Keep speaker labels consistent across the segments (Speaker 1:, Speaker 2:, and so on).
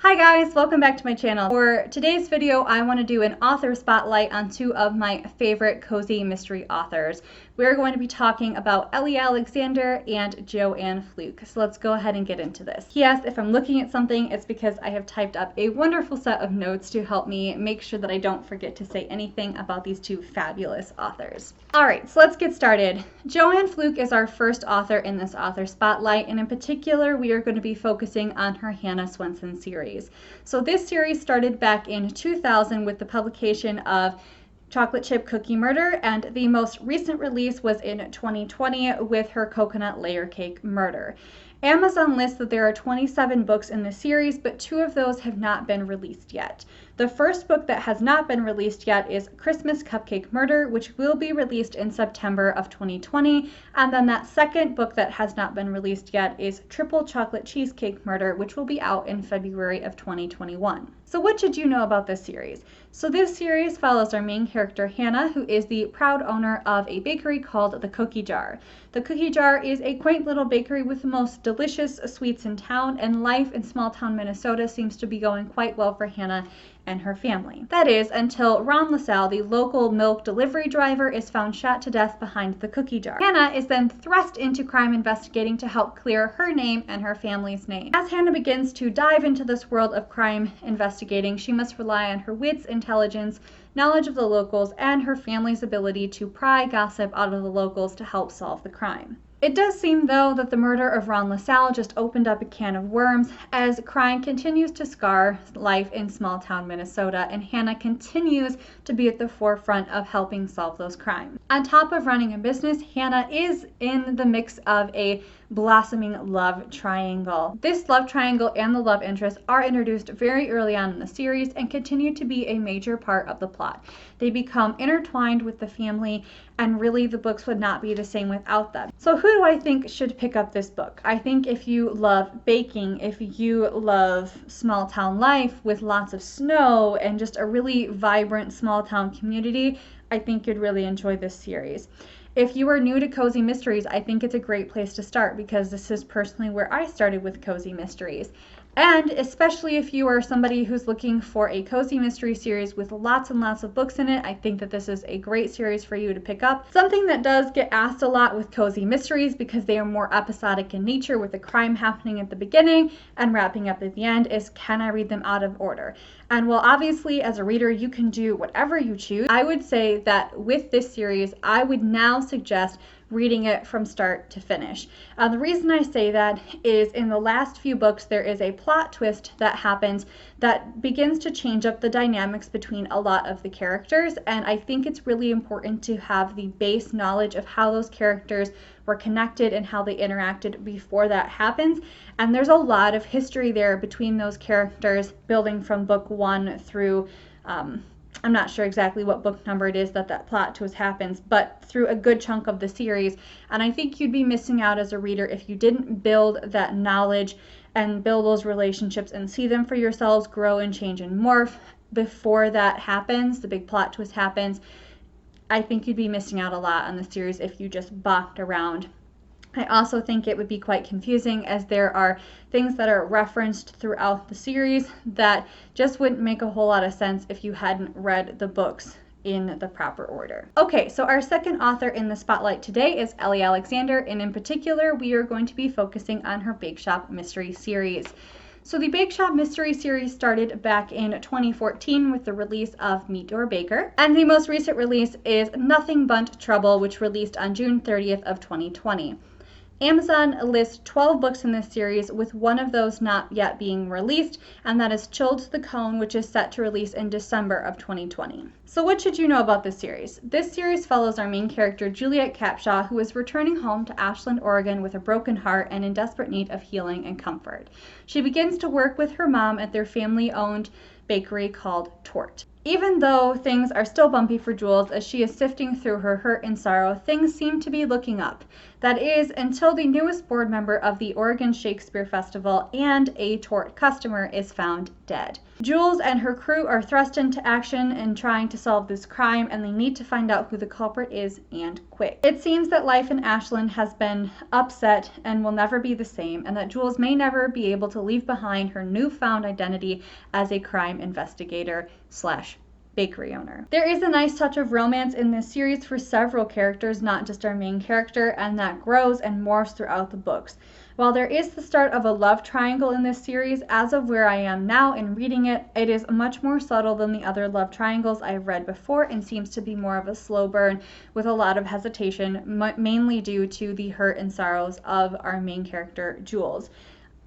Speaker 1: Hi guys, welcome back to my channel. For today's video, I want to do an author spotlight on two of my favorite cozy mystery authors. We're going to be talking about Elly Alexander and Joanne Fluke. So let's go ahead and get into this. Yes, if I'm looking at something, it's because I have typed up a wonderful set of notes to help me make sure that I don't forget to say anything about these two fabulous authors. Alright, so let's get started. Joanne Fluke is our first author in this author spotlight, and in particular, we are going to be focusing on her Hannah Swensen series. So this series started back in 2000 with the publication of Chocolate Chip Cookie Murder, and the most recent release was in 2020 with her Coconut Layer Cake Murder. Amazon lists that there are 27 books in the series, but 2 of those have not been released yet. The first book that has not been released yet is Christmas Cupcake Murder, which will be released in September of 2020. And then that second book that has not been released yet is Triple Chocolate Cheesecake Murder, which will be out in February of 2021. So what should you know about this series? So this series follows our main character, Hannah, who is the proud owner of a bakery called the Cookie Jar. The Cookie Jar is a quaint little bakery with the most delicious sweets in town, and life in small town Minnesota seems to be going quite well for Hannah and her family. That is, until Ron LaSalle, the local milk delivery driver, is found shot to death behind the cookie jar. Hannah is then thrust into crime investigating to help clear her name and her family's name. As Hannah begins to dive into this world of crime investigating, she must rely on her wits, intelligence, knowledge of the locals, and her family's ability to pry gossip out of the locals to help solve the crime. It does seem, though, that the murder of Ron LaSalle just opened up a can of worms as crime continues to scar life in small-town Minnesota, and Hannah continues to be at the forefront of helping solve those crimes. On top of running a business, Hannah is in the mix of a blossoming love triangle. This love triangle and the love interest are introduced very early on in the series and continue to be a major part of the plot. They become intertwined with the family, and really the books would not be the same without them. So who do I think should pick up this book? I think if you love baking, if you love small town life with lots of snow and just a really vibrant small town community, I think you'd really enjoy this series. If you are new to cozy mysteries, I think it's a great place to start because this is personally where I started with cozy mysteries. And especially if you are somebody who's looking for a cozy mystery series with lots and lots of books in it, I think that this is a great series for you to pick up. Something that does get asked a lot with cozy mysteries, because they are more episodic in nature with the crime happening at the beginning and wrapping up at the end, is can I read them out of order? And while obviously as a reader you can do whatever you choose, I would say that with this series I would now suggest reading it from start to finish. The reason I say that is in the last few books there is a plot twist that happens that begins to change up the dynamics between a lot of the characters, and I think it's really important to have the base knowledge of how those characters were connected and how they interacted before that happens. And there's a lot of history there between those characters, building from book 1 through I'm not sure exactly what book number it is that plot twist happens, but through a good chunk of the series. And I think you'd be missing out as a reader if you didn't build that knowledge and build those relationships and see them for yourselves grow and change and morph before that happens, the big plot twist happens. I think you'd be missing out a lot on the series if you just bopped around. I also think it would be quite confusing, as there are things that are referenced throughout the series that just wouldn't make a whole lot of sense if you hadn't read the books in the proper order. Okay, so our second author in the spotlight today is Elly Alexander, and in particular we are going to be focusing on her Bakeshop mystery series. So the Bakeshop mystery series started back in 2014 with the release of Meet Your Baker, and the most recent release is Nothing But Trouble, which released on June 30th of 2020. Amazon lists 12 books in this series, with one of those not yet being released, and that is Chilled to the Cone, which is set to release in December of 2020. So what should you know about this series? This series follows our main character, Juliet Capshaw, who is returning home to Ashland, Oregon with a broken heart and in desperate need of healing and comfort. She begins to work with her mom at their family-owned bakery called Tort. Even though things are still bumpy for Jules as she is sifting through her hurt and sorrow, things seem to be looking up. That is, until the newest board member of the Oregon Shakespeare Festival and a Tort customer is found dead. Jules and her crew are thrust into action in trying to solve this crime, and they need to find out who the culprit is, and quick. It seems that life in Ashland has been upset and will never be the same, and that Jules may never be able to leave behind her newfound identity as a crime investigator / bakery owner. There is a nice touch of romance in this series for several characters, not just our main character, and that grows and morphs throughout the books. While there is the start of a love triangle in this series, as of where I am now in reading it, it is much more subtle than the other love triangles I've read before and seems to be more of a slow burn with a lot of hesitation, mainly due to the hurt and sorrows of our main character, Jules.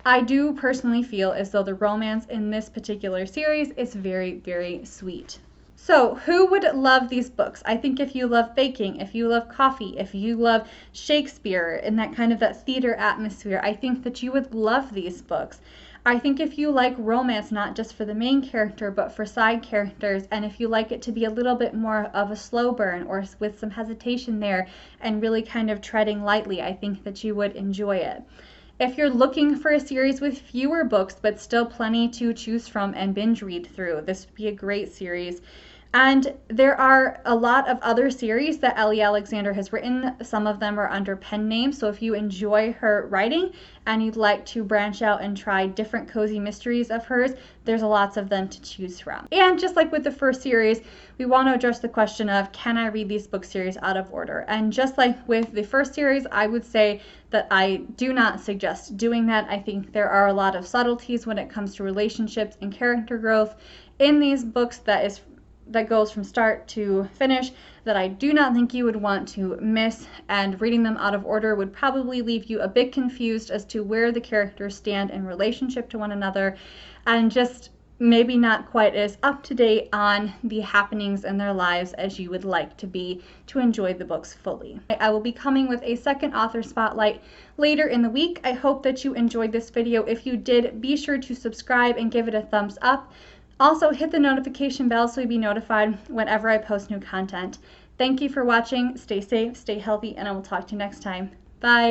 Speaker 1: I do personally feel as though the romance in this particular series is very, very sweet. So, who would love these books? I think if you love baking, if you love coffee, if you love Shakespeare and that kind of that theater atmosphere, I think that you would love these books. I think if you like romance, not just for the main character, but for side characters, and if you like it to be a little bit more of a slow burn or with some hesitation there and really kind of treading lightly, I think that you would enjoy it. If you're looking for a series with fewer books, but still plenty to choose from and binge read through, this would be a great series. And there are a lot of other series that Elly Alexander has written. Some of them are under pen names, so if you enjoy her writing and you'd like to branch out and try different cozy mysteries of hers, there's lots of them to choose from. And just like with the first series, we want to address the question of, can I read these book series out of order? And just like with the first series, I would say that I do not suggest doing that. I think there are a lot of subtleties when it comes to relationships and character growth in these books that goes from start to finish that I do not think you would want to miss, and reading them out of order would probably leave you a bit confused as to where the characters stand in relationship to one another, and just maybe not quite as up to date on the happenings in their lives as you would like to be to enjoy the books fully. I will be coming with a second author spotlight later in the week. I hope that you enjoyed this video. If you did, be sure to subscribe and give it a thumbs up. Also, hit the notification bell so you'll be notified whenever I post new content. Thank you for watching. Stay safe, stay healthy, and I will talk to you next time. Bye.